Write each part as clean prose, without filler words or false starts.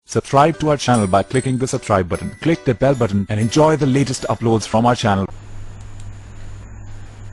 Subscribe to our channel by clicking the subscribe button. Click the bell button and enjoy the latest uploads from our channel.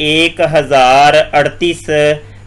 1038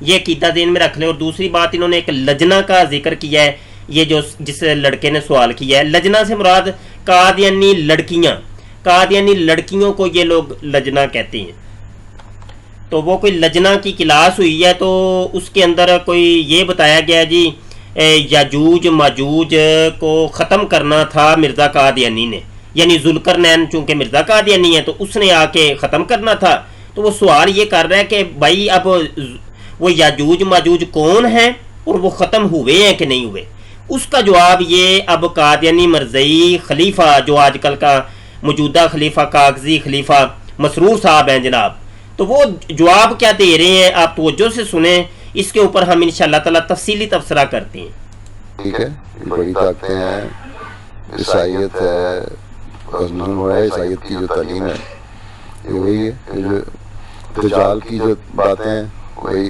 یہ عقیدہ ذہن میں رکھ لیں. اور دوسری بات انہوں نے ایک لجنا کا ذکر کیا ہے, یہ جو جس لڑکے نے سوال کیا ہے, لجنا سے مراد قادیانی لڑکیاں, قادیانی لڑکیوں کو یہ لوگ لجنا کہتے ہیں. تو وہ کوئی لجنا کی کلاس ہوئی ہے, تو اس کے اندر کوئی یہ بتایا گیا جی یاجوج ماجوج کو ختم کرنا تھا مرزا قادیانی نے, یعنی ذوالقرنین چونکہ مرزا قادیانی ہے تو اس نے آ کے ختم کرنا تھا. تو وہ سوال یہ کر رہا ہے کہ بھائی اب وہ یاجوج ماجوج کون ہیں اور وہ ختم ہوئے ہیں کہ نہیں ہوئے. اس کا جواب یہ اب قادیانی مرزئی خلیفہ جو آج کل کا موجودہ خلیفہ کاغذی خلیفہ مسرور صاحب ہیں جناب, تو وہ جواب کیا دے رہے ہیں آپ توجہ سے سنیں, اس کے اوپر ہم انشاءاللہ تعالی تفصیلی تبصرہ کرتے ہیں. ٹھیک ہے, بڑی طاقتیں ہیں, عیسائیت ہے, عیسائیت کی جو تعلیم ہے یہ وہی ہے کہ جو دجال کی جو باتیں ہیں وہی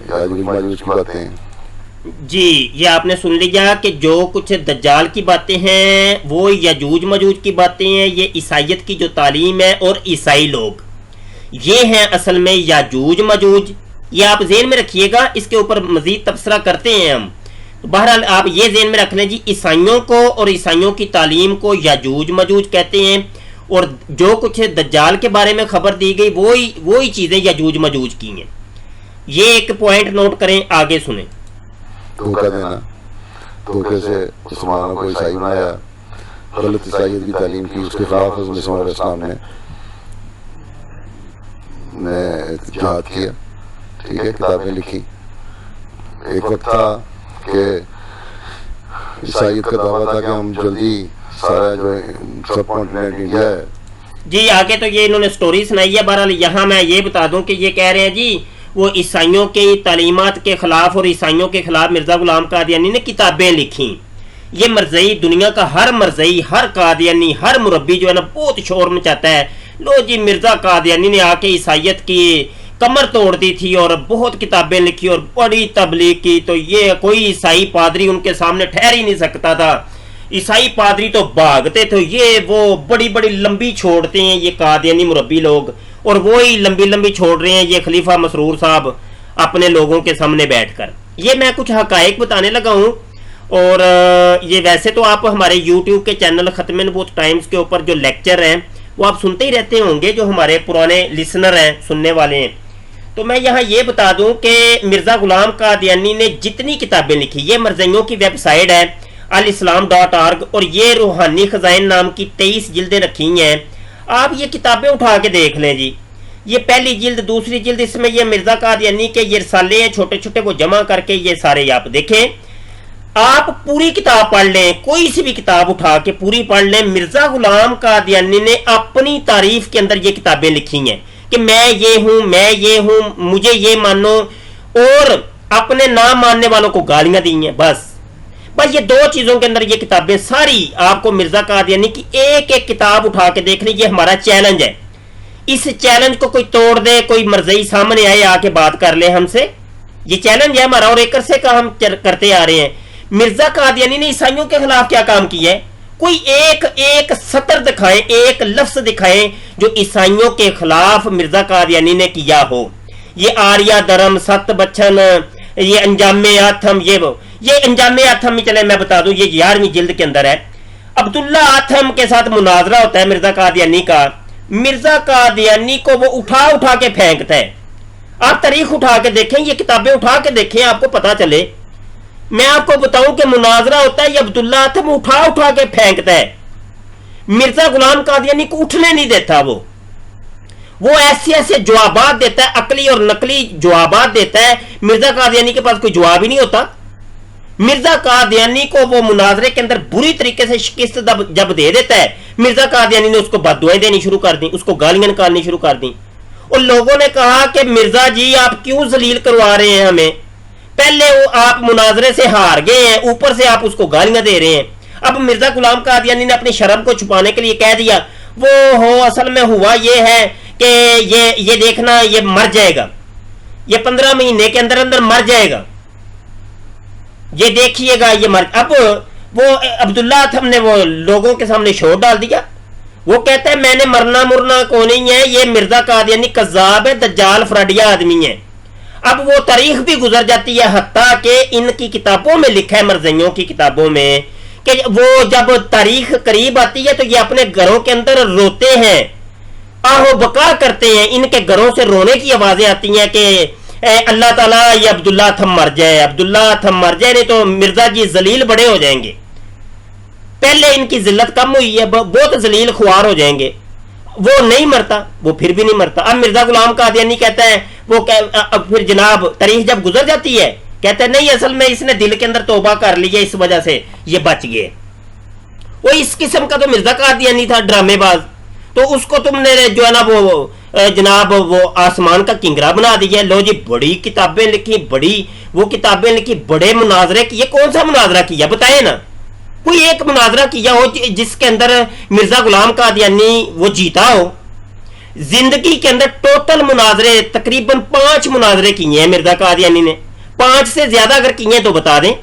یاجوج ماجوج کی باتیں ہیں. جی یہ آپ نے سن لیا کہ جو کچھ دجال کی باتیں ہیں وہ یاجوج ماجوج کی باتیں ہیں, یہ عیسائیت کی جو تعلیم ہے اور عیسائی لوگ یہ ہیں اصل میں یاجوج ماجوج. یہ آپ ذہن میں رکھیے گا, اس کے اوپر مزید تبصرہ کرتے ہیں ہم. تو بہرحال آپ یہ ذہن میں رکھ لیں جی, عیسائیوں کو اور عیسائیوں کی تعلیم کو یاجوج ماجوج کہتے ہیں, اور جو کچھ دجال کے بارے میں خبر دی گئی وہی چیزیں یاجوج ماجوج کی ہیں. یہ ایک پوائنٹ نوٹ کریں, آگے سنیں. دھوکہ دینا, دھوکے سے مسلمانوں کو عیسائی بنایا, غلط عیسائیت کی تعلیم کی, اس کے خلاف حضرت مسیح علیہ السلام نے جہاد کیا. ٹھیک ہے, کتابیں لکھی. ایک وقت تھا کہ عیسائیت کا دعویٰ تھا کہ ہم جلدی سارا جو سب کانٹیننٹ انڈیا ہے. جی آگے تو یہ انہوں نے سٹوری سنائی ہے. بہرحال یہاں میں یہ بتا دوں کہ یہ کہہ رہے ہیں جی وہ عیسائیوں کی تعلیمات کے خلاف اور عیسائیوں کے خلاف مرزا غلام قادیانی نے کتابیں لکھیں. یہ مرزئی دنیا کا ہر مرزئی, ہر قادیانی, ہر مربی جو ہے نا بہت شور مچاتا ہے, لو جی مرزا قادیانی نے آ کے عیسائیت کی کمر توڑ دی تھی اور بہت کتابیں لکھی اور بڑی تبلیغ کی, تو یہ کوئی عیسائی پادری ان کے سامنے ٹھہر ہی نہیں سکتا تھا. عیسائی پادری تو بھاگتے تھے, یہ وہ بڑی بڑی لمبی چھوڑتے ہیں یہ قادیانی مربی لوگ, اور وہی لمبی لمبی چھوڑ رہے ہیں یہ خلیفہ مسرور صاحب اپنے لوگوں کے سامنے بیٹھ کر. یہ میں کچھ حقائق بتانے لگا ہوں, اور یہ ویسے تو آپ ہمارے یوٹیوب کے چینل ختم نبوت ٹائمز کے اوپر جو لیکچر ہیں وہ آپ سنتے ہی رہتے ہوں گے, جو ہمارے پرانے لسنر ہیں, سننے والے ہیں. تو میں یہاں یہ بتا دوں کہ مرزا غلام قادیانی نے جتنی کتابیں لکھی, یہ مرزائیوں کی ویب سائٹ ہے alislam.org, اور یہ روحانی خزائن نام کی 23 جلدیں رکھی ہیں. آپ یہ کتابیں اٹھا کے دیکھ لیں جی, یہ پہلی جلد, دوسری جلد, اس میں یہ مرزا قادیانی کے یہ رسالے ہیں چھوٹے چھوٹے, وہ جمع کر کے یہ سارے آپ دیکھیں. آپ پوری کتاب پڑھ لیں, کوئی سی بھی کتاب اٹھا کے پوری پڑھ لیں. مرزا غلام قادیانی نے اپنی تعریف کے اندر یہ کتابیں لکھی ہیں کہ میں یہ ہوں, مجھے یہ مانو, اور اپنے نہ ماننے والوں کو گالیاں دی ہیں. بس یہ دو چیزوں کے اندر یہ کتابیں ساری آپ کو مرزا قادیانی کی ایک ایک کتاب اٹھا کے دیکھ لیں. یہ ہمارا چیلنج ہے, اس چیلنج کو کوئی توڑ دے, کوئی مرزئی سامنے آئے آ کے بات کر لے ہم سے, یہ چیلنج ہے ہمارا, اور ایک عرصے کا ہم کرتے آ رہے ہیں. مرزا قادیانی نے عیسائیوں کے خلاف کیا کام کیا ہے؟ کوئی ایک سطر دکھائیں, ایک لفظ دکھائیں جو عیسائیوں کے خلاف مرزا قادیانی نے کیا ہو. یہ آریہ درم, ست بچن, یہ انجام آتھم, یہ انجام آتھم میں چلے میں بتا دوں, یہ 11ویں جلد کے اندر ہے. عبداللہ آتھم کے ساتھ مناظرہ ہوتا ہے مرزا قادیانی کا. مرزا قادیانی کو وہ اٹھا کے پھینکتا ہے. آپ تاریخ اٹھا کے دیکھیں, یہ کتابیں اٹھا کے دیکھیں, آپ کو پتا چلے. میں آپ کو بتاؤں کہ مناظرہ ہوتا ہے, یہ عبداللہ آتھم اٹھا کے پھینکتا ہے. مرزا غلام قادیانی کو اٹھنے نہیں دیتا. وہ ایسے جوابات دیتا ہے, عقلی اور نقلی جوابات دیتا ہے. مرزا قادیانی کے پاس کوئی جواب ہی نہیں ہوتا. مرزا قادیانی کو وہ مناظرے کے اندر بری طریقے سے شکست جب دے دیتا ہے, مرزا قادیانی نے اس کو بددعائیں دینی شروع کر دیں, اس کو گالیاں نکالنی شروع کر دیں. اور لوگوں نے کہا کہ مرزا جی آپ کیوں ذلیل کروا رہے ہیں ہمیں, پہلے وہ آپ مناظرے سے ہار گئے ہیں, اوپر سے آپ اس کو گالیاں دے رہے ہیں. اب مرزا غلام قادیانی نے اپنی شرم کو چھپانے کے لیے کہہ دیا وہ ہو اصل میں ہوا یہ ہے کہ یہ دیکھنا یہ مر جائے گا, یہ 15 مہینے کے اندر مر جائے گا, یہ دیکھیے گا یہ مر. اب وہ عبداللہ آتھم نے وہ لوگوں کے سامنے شور ڈال دیا. وہ کہتا ہے میں نے مرنا کو نہیں ہے, یہ مرزا قادیانی کذاب ہے, دجال فراڈیا آدمی ہے. اب وہ تاریخ بھی گزر جاتی ہے، حتیٰ کہ ان کی کتابوں میں لکھا ہے، مرزائیوں کی کتابوں میں، کہ وہ جب تاریخ قریب آتی ہے تو یہ اپنے گھروں کے اندر روتے ہیں، آہو بکا کرتے ہیں، ان کے گھروں سے رونے کی آوازیں آتی ہیں کہ اے اللہ تعالیٰ یہ عبداللہ تھم مر جائے، عبداللہ تھم مر جائے، نہیں تو مرزا جی ذلیل بڑے ہو جائیں گے۔ پہلے ان کی ذلت کم ہوئی ہے، بہت ذلیل خوار ہو جائیں گے۔ وہ نہیں مرتا، وہ پھر بھی نہیں مرتا۔ اب مرزا غلام قادیانی کہتا ہے، وہ اب پھر جناب تاریخ جب گزر جاتی ہے کہتا ہے نہیں، اصل میں اس نے دل کے اندر توبہ کر لی ہے، اس وجہ سے یہ بچ گئے۔ وہ اس قسم کا تو مرزا قادیانی تھا، ڈرامے باز، تو اس کو تم نے جو ہے نا وہ جناب وہ آسمان کا کنگرا بنا دیا۔ لو جی بڑی کتابیں لکھی، بڑی وہ کتابیں لکھی، بڑے مناظرے کیے۔ کون سا مناظرہ کیا بتائیں نا، کوئی ایک مناظرہ کیا ہو جس کے اندر مرزا غلام قادیانی وہ جیتا ہو۔ زندگی کے اندر ٹوٹل مناظرے تقریباً 5 مناظرے کیے ہیں مرزا قادیانی نے، 5 سے زیادہ اگر کیے ہیں تو بتا دیں۔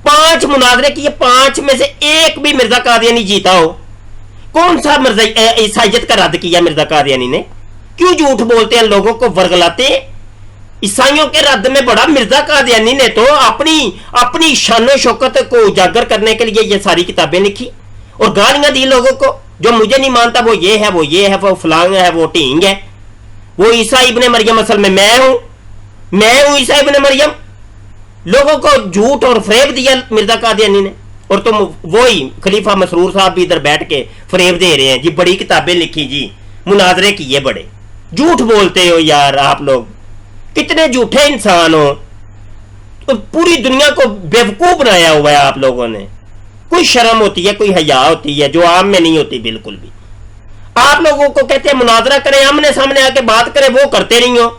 5 مناظرے کیے، 5 میں سے ایک بھی مرزا قادیانی جیتا ہو۔ کون سا عیسائیت کا رد کیا مرزا قادیانی نے؟ کیوں جھوٹ بولتے ہیں، لوگوں کو ورگلاتے ہیں؟ عیسائیوں کے رد میں بڑا مرزا قادیانی نے تو اپنی شان و شوکت کو اجاگر کرنے کے لیے یہ ساری کتابیں لکھی اور گالیاں دی لوگوں کو، جو مجھے نہیں مانتا وہ یہ ہے، وہ یہ ہے، وہ فلان ہے، وہ ٹینگ ہے، وہ عیسیٰ ابن مریم اصل میں میں ہوں عیسیٰ ابن مریم۔ لوگوں کو جھوٹ اور فریب دیا مرزا قادیانی نے، اور تم وہی خلیفہ مسرور صاحب بھی ادھر بیٹھ کے فریب دے رہے ہیں جی، بڑی کتابیں لکھی جی، مناظرے کیے بڑے۔ جھوٹ بولتے ہو یار آپ لوگ، کتنے جھوٹے انسان ہو، پوری دنیا کو بیوقوف بنایا ہوا ہے آپ لوگوں نے۔ کوئی شرم ہوتی ہے، کوئی حیا ہوتی ہے جو عام میں نہیں ہوتی بالکل بھی۔ آپ لوگوں کو کہتے ہیں مناظرہ کریں، آمنے سامنے آ کے بات کریں، وہ کرتے نہیں ہو،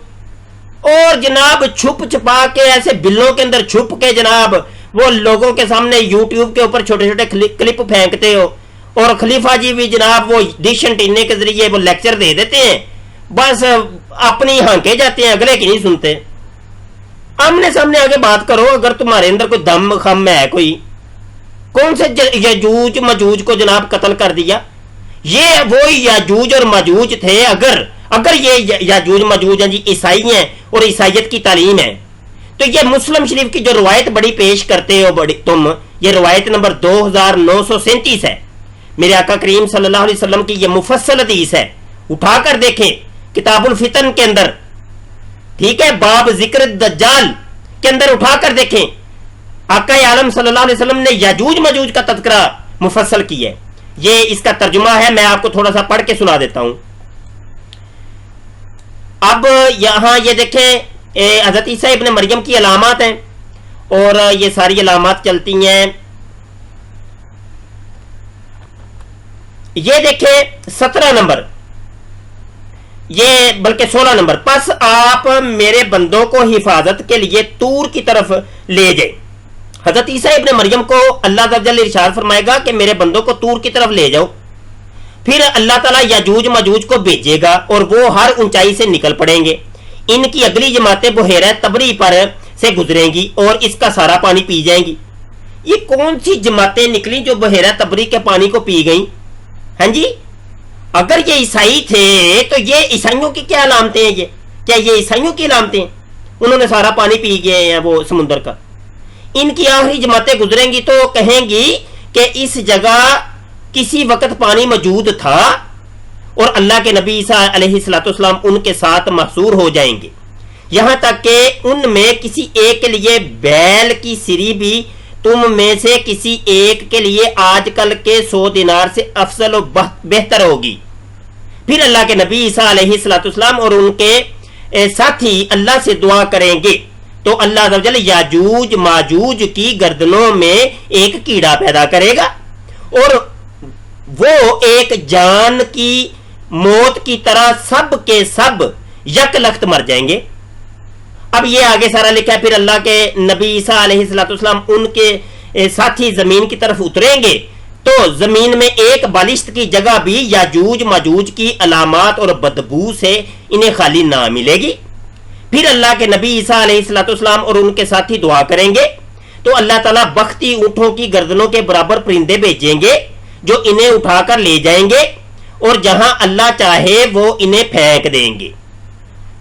اور جناب چھپ چھپا کے ایسے بلوں کے اندر چھپ کے جناب وہ لوگوں کے سامنے یوٹیوب کے اوپر چھوٹے چھوٹے کلپ پھینکتے ہو، اور خلیفہ جی بھی جناب وہ ڈش انٹینے کے ذریعے وہ لیکچر دے دیتے ہیں، بس اپنی ہانکے جاتے ہیں، اگلے کی نہیں سنتے۔ آمنے سامنے آگے بات کرو، اگر تمہارے اندر کوئی دم خم ہے، کوئی کون سے یاجوج ماجوج کو جناب قتل کر دیا؟ یہ وہی یاجوج اور ماجوج تھے۔ اگر یہ یاجوج ماجوج ہیں جی عیسائی ہیں اور عیسائیت کی تعلیم ہے، تو یہ مسلم شریف کی جو روایت بڑی پیش کرتے ہو تم، یہ روایت نمبر 2937 ہے، میرے آقا کریم صلی اللہ علیہ وسلم کی یہ مفصل حدیث ہے، اٹھا کر دیکھیں کتاب الفتن کے اندر، ٹھیک ہے، باب ذکر دجال کے اندر اٹھا کر دیکھیں، آقا عالم صلی اللہ علیہ وسلم نے یاجوج ماجوج کا تذکرہ مفصل کی ہے۔ یہ اس کا ترجمہ ہے، میں آپ کو تھوڑا سا پڑھ کے سنا دیتا ہوں۔ اب یہاں یہ دیکھیں حضرت عیسیٰ ابن مریم کی علامات ہیں، اور یہ ساری علامات چلتی ہیں، یہ دیکھیں 17 نمبر، یہ بلکہ 16 نمبر، پس آپ میرے بندوں کو حفاظت کے لیے طور کی طرف لے جائیں۔ حضرت عیسیٰ ابن مریم کو اللہ تعالی ارشاد فرمائے گا کہ میرے بندوں کو طور کی طرف لے جاؤ، پھر اللہ تعالیٰ یاجوج ماجوج کو بھیجے گا اور وہ ہر اونچائی سے نکل پڑیں گے، ان کی اگلی جماعتیں بحیرہ تبری پر سے گزریں گی اور اس کا سارا پانی پی جائیں گی۔ یہ کون سی جماعتیں نکلی جو بحیرہ تبری کے پانی کو پی گئیں؟ ہاں جی، اگر یہ عیسائی تھے تو یہ عیسائیوں کی کیا علامتیں ہیں؟ کیا یہ عیسائیوں کی علامتیں؟ انہوں نے سارا پانی پی گئے ہیں وہ سمندر کا۔ ان کی آخری جماعتیں گزریں گی تو کہیں گی کہ اس جگہ کسی وقت پانی موجود تھا، اور اللہ کے نبی عیسیٰ علیہ السلام ان کے ساتھ محصور ہو جائیں گے، یہاں تک کہ ان میں کسی ایک کے لیے بیل کی سری بھی تم میں سے کسی ایک کے لیے آج کل کے 100 دینار سے افضل و بہتر ہوگی۔ پھر اللہ کے نبی عیسیٰ علیہ السلام اور ان کے ساتھی اللہ سے دعا کریں گے تو اللہ عز و جل یاجوج ماجوج کی گردنوں میں ایک کیڑا پیدا کرے گا، اور وہ ایک جان کی موت کی طرح سب کے سب یک لخت مر جائیں گے۔ اب یہ آگے سارا لکھا ہے، پھر اللہ کے نبی عیسیٰ علیہ السلام ان کے ساتھی زمین کی طرف اتریں گے تو زمین میں ایک بالشت کی جگہ بھی یاجوج ماجوج کی علامات اور بدبو سے انہیں خالی نہ ملے گی۔ پھر اللہ کے نبی عیسیٰ علیہ السلام اور ان کے ساتھی دعا کریں گے تو اللہ تعالیٰ بختی اونٹوں کی گردنوں کے برابر پرندے بھیجیں گے جو انہیں اٹھا کر لے جائیں گے، اور جہاں اللہ چاہے وہ انہیں پھینک دیں گے۔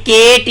KT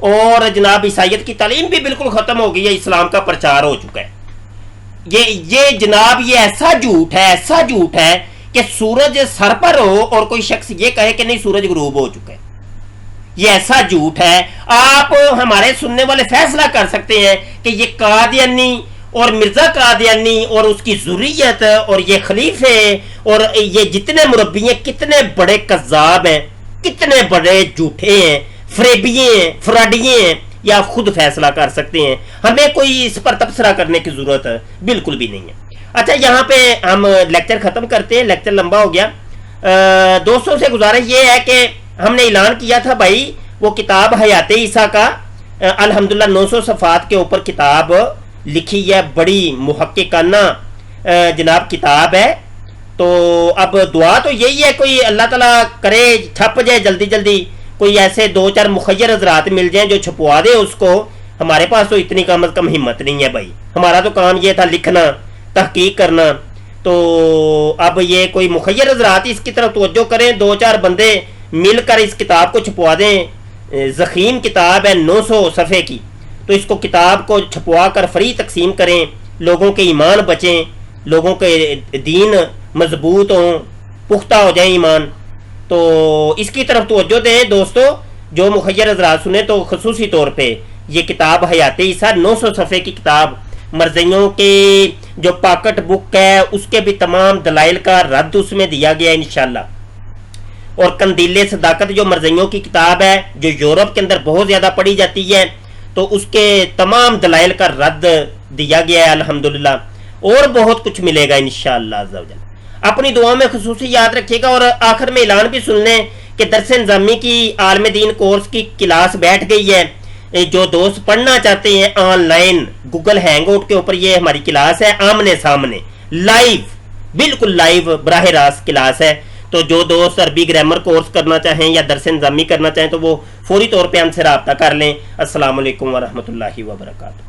اور جناب عیسائیت کی تعلیم بھی بالکل ختم ہو گئی ہے، اسلام کا پرچار ہو چکا ہے۔ یہ جناب یہ ایسا جھوٹ ہے کہ سورج سر پر ہو اور کوئی شخص یہ کہے کہ نہیں سورج غروب ہو چکا ہے، یہ ایسا جھوٹ ہے۔ آپ ہمارے سننے والے فیصلہ کر سکتے ہیں کہ یہ قادیانی اور مرزا قادیانی اور اس کی ذریت اور یہ خلیفے اور یہ جتنے مربی ہیں کتنے بڑے کذاب ہیں، کتنے بڑے جھوٹے ہیں، فریبیے ہیں، فراڈیے ہیں، یہ آپ خود فیصلہ کر سکتے ہیں۔ ہمیں کوئی اس پر تبصرہ کرنے کی ضرورت بالکل بھی نہیں ہے۔ اچھا یہاں پہ ہم لیکچر ختم کرتے ہیں، لیکچر لمبا ہو گیا۔ دوستوں سے گزارش یہ ہے کہ ہم نے اعلان کیا تھا بھائی وہ کتاب حیات عیسیٰ کا الحمدللہ 900 صفحات کے اوپر کتاب لکھی ہے، بڑی محققانہ جناب کتاب ہے۔ تو اب دعا تو یہی ہے کوئی اللہ تعالیٰ کرے چھپ جائے جلدی جلدی، کوئی ایسے 2-4 مخیر حضرات مل جائیں جو چھپوا دیں اس کو۔ ہمارے پاس تو اتنی کم از کم ہمت نہیں ہے بھائی، ہمارا تو کام یہ تھا لکھنا، تحقیق کرنا۔ تو اب یہ کوئی مخیر حضرات اس کی طرف توجہ کریں، 2-4 بندے مل کر اس کتاب کو چھپوا دیں۔ ضخیم کتاب ہے 900 صفحے کی، تو اس کو کتاب کو چھپوا کر فری تقسیم کریں، لوگوں کے ایمان بچیں، لوگوں کے دین مضبوط ہوں، پختہ ہو جائیں ایمان۔ تو اس کی طرف توجہ دیں دوستو، جو مخیر حضرات سنیں تو خصوصی طور پہ یہ کتاب حیات عیسیٰ 900 صفحے کی کتاب، مرزیوں کے جو پاکٹ بک ہے اس کے بھی تمام دلائل کا رد اس میں دیا گیا ہے انشاءاللہ۔ اور قندیل صداقت جو مرزیوں کی کتاب ہے جو یورپ کے اندر بہت زیادہ پڑھی جاتی ہے، تو اس کے تمام دلائل کا رد دیا گیا ہے الحمدللہ، اور بہت کچھ ملے گا انشاءاللہ عز و جل۔ اپنی دعا میں خصوصی یاد رکھیے گا، اور آخر میں اعلان بھی سن لیں کہ درس نظامی کی عالم دین کورس کی کلاس بیٹھ گئی ہے۔ جو دوست پڑھنا چاہتے ہیں on line Google hang out کے اوپر یہ ہماری کلاس ہے، آمنے سامنے لائیو، بالکل لائیو براہ راست کلاس ہے۔ تو جو دوست عربی گرامر کورس کرنا چاہیں یا درس نظامی کرنا چاہیں تو وہ فوری طور پہ ہم سے رابطہ کر لیں۔ السلام علیکم ورحمۃ اللہ وبرکاتہ۔